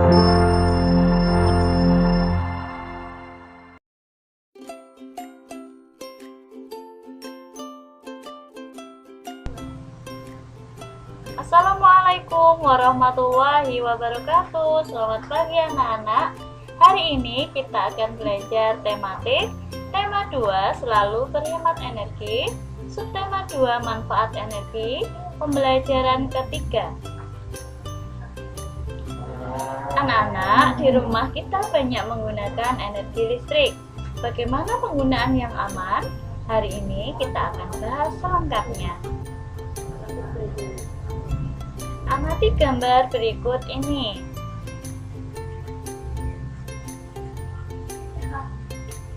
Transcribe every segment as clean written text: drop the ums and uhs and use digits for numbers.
Assalamualaikum warahmatullahi wabarakatuh. Selamat pagi anak-anak. Hari ini kita akan belajar tematik. Tema 2 selalu berhemat energi. Subtema 2 manfaat energi. Pembelajaran ketiga. Anak-anak, di rumah kita banyak menggunakan energi listrik. Bagaimana penggunaan yang aman? Hari ini kita akan bahas selengkapnya. Amati gambar berikut ini.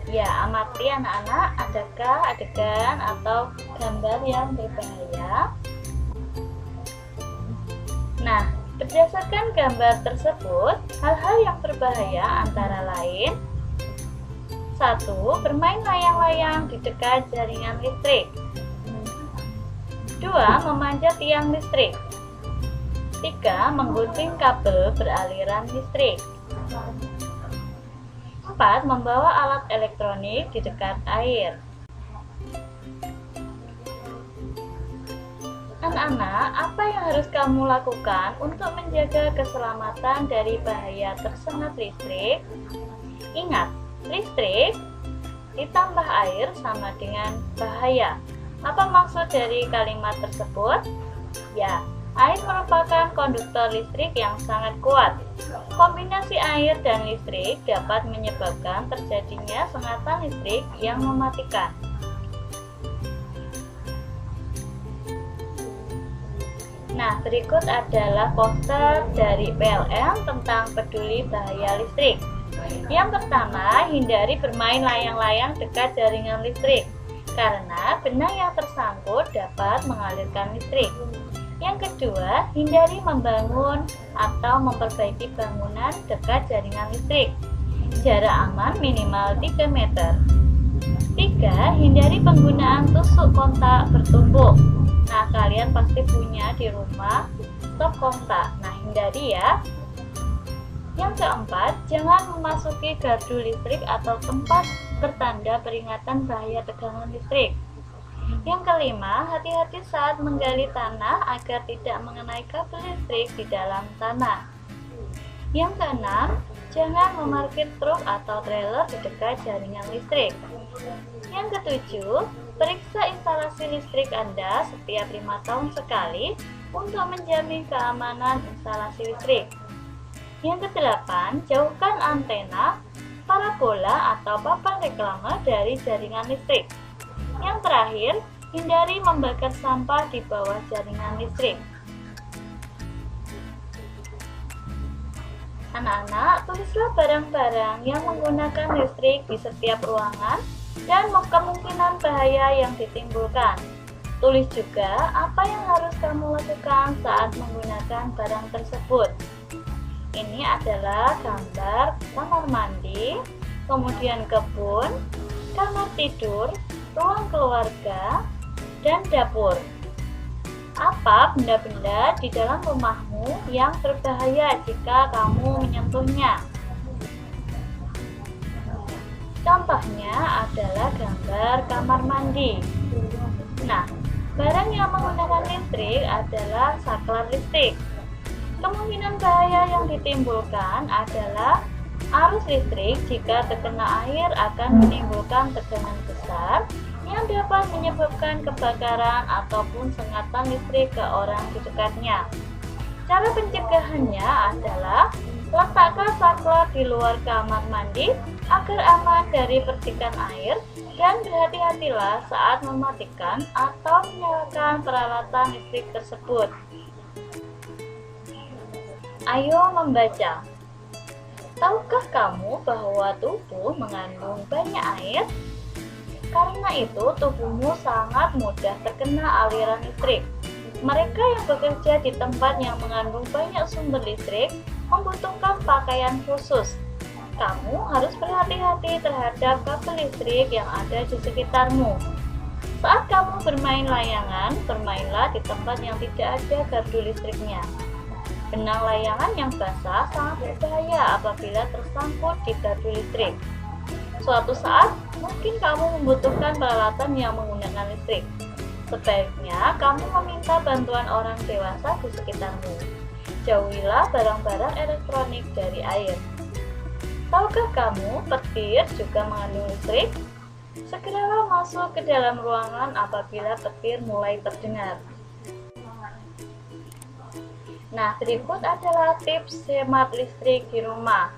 Ya, amati anak-anak, adakah adegan atau gambar yang berbahaya? Nah, berdasarkan gambar tersebut, hal-hal yang berbahaya antara lain: 1. Bermain layang-layang di dekat jaringan listrik. 2. Memanjat tiang listrik. 3. Menggunting kabel beraliran listrik. 4. Membawa alat elektronik di dekat air. Anak-anak, apa yang harus kamu lakukan untuk menjaga keselamatan dari bahaya tersengat listrik? Ingat, listrik ditambah air sama dengan bahaya. Apa maksud dari kalimat tersebut? Ya, air merupakan konduktor listrik yang sangat kuat. Kombinasi air dan listrik dapat menyebabkan terjadinya sengatan listrik yang mematikan. Nah, berikut adalah poster dari PLN tentang peduli bahaya listrik. Yang pertama, hindari bermain layang-layang dekat jaringan listrik, karena benang yang tersangkut dapat mengalirkan listrik. Yang kedua, hindari membangun atau memperbaiki bangunan dekat jaringan listrik. Jarak aman minimal 3 meter. 3. Hindari penggunaan tusuk kontak bertumpuk. Nah, kalian pasti punya di rumah stop kontak. Nah, hindari ya. Yang keempat, jangan memasuki gardu listrik atau tempat bertanda peringatan bahaya tegangan listrik. Yang kelima, hati-hati saat menggali tanah agar tidak mengenai kabel listrik di dalam tanah. Yang keenam, jangan memarkir truk atau trailer di dekat jaringan listrik. Yang ketujuh, periksa instalasi listrik Anda setiap 5 tahun sekali untuk menjamin keamanan instalasi listrik. Yang kedelapan, jauhkan antena, parabola atau papan reklame dari jaringan listrik. Yang terakhir, hindari membakar sampah di bawah jaringan listrik. Anak-anak, tulislah barang-barang yang menggunakan listrik di setiap ruangan dan kemungkinan bahaya yang ditimbulkan. Tulis juga apa yang harus kamu lakukan saat menggunakan barang tersebut. Ini adalah gambar kamar mandi, kemudian kebun, kamar tidur, ruang keluarga, dan dapur. Apa benda-benda di dalam rumahmu yang berbahaya jika kamu menyentuhnya? Contohnya adalah gambar kamar mandi. Nah, barang yang menggunakan listrik adalah saklar listrik. Kemungkinan bahaya yang ditimbulkan adalah arus listrik jika terkena air akan menimbulkan tegangan besar yang dapat menyebabkan kebakaran ataupun sengatan listrik ke orang di dekatnya. Cara pencegahannya adalah letakkan saklar di luar kamar mandi agar aman dari percikan air dan berhati-hatilah saat mematikan atau menyalakan peralatan listrik tersebut. Ayo membaca. Tahukah kamu bahwa tubuh mengandung banyak air? Karena itu, tubuhmu sangat mudah terkena aliran listrik. Mereka yang bekerja di tempat yang mengandung banyak sumber listrik membutuhkan pakaian khusus. Kamu harus berhati-hati terhadap kabel listrik yang ada di sekitarmu. Saat kamu bermain layangan, bermainlah di tempat yang tidak ada gardu listriknya. Benang layangan yang basah sangat berbahaya apabila tersangkut di dadu listrik. Suatu saat, mungkin kamu membutuhkan peralatan yang menggunakan listrik. Sebaiknya kamu meminta bantuan orang dewasa di sekitarmu. Jauhilah barang-barang elektronik dari air. Tahukah kamu, petir juga mengandung listrik? Segeralah masuk ke dalam ruangan apabila petir mulai terdengar. Nah, berikut adalah tips hemat listrik di rumah.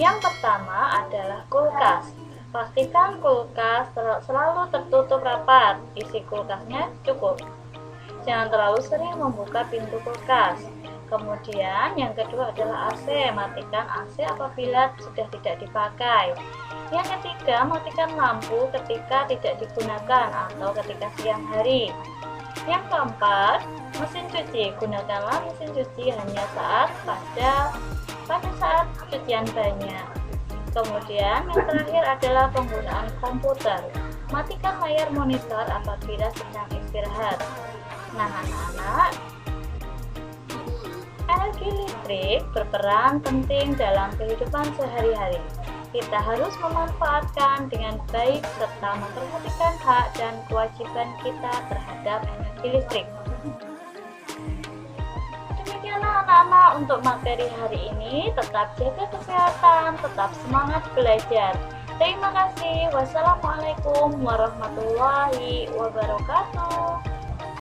Yang pertama adalah kulkas. Pastikan kulkas selalu tertutup rapat, isi kulkasnya cukup. Jangan terlalu sering membuka pintu kulkas. Kemudian yang kedua adalah AC, matikan AC apabila sudah tidak dipakai. Yang ketiga, matikan lampu ketika tidak digunakan atau ketika siang hari. Yang keempat, mesin cuci, gunakanlah mesin cuci hanya pada saat cucian banyak. Kemudian yang terakhir adalah penggunaan komputer. Matikan layar monitor apabila sedang istirahat. Nah, anak-anak, energi listrik berperan penting dalam kehidupan sehari-hari. Kita harus memanfaatkan dengan baik serta memperhatikan hak dan kewajiban kita terhadap energi listrik. Demikianlah anak-anak untuk materi hari ini. Tetap jaga kesehatan, tetap semangat belajar. Terima kasih. Wassalamualaikum warahmatullahi wabarakatuh.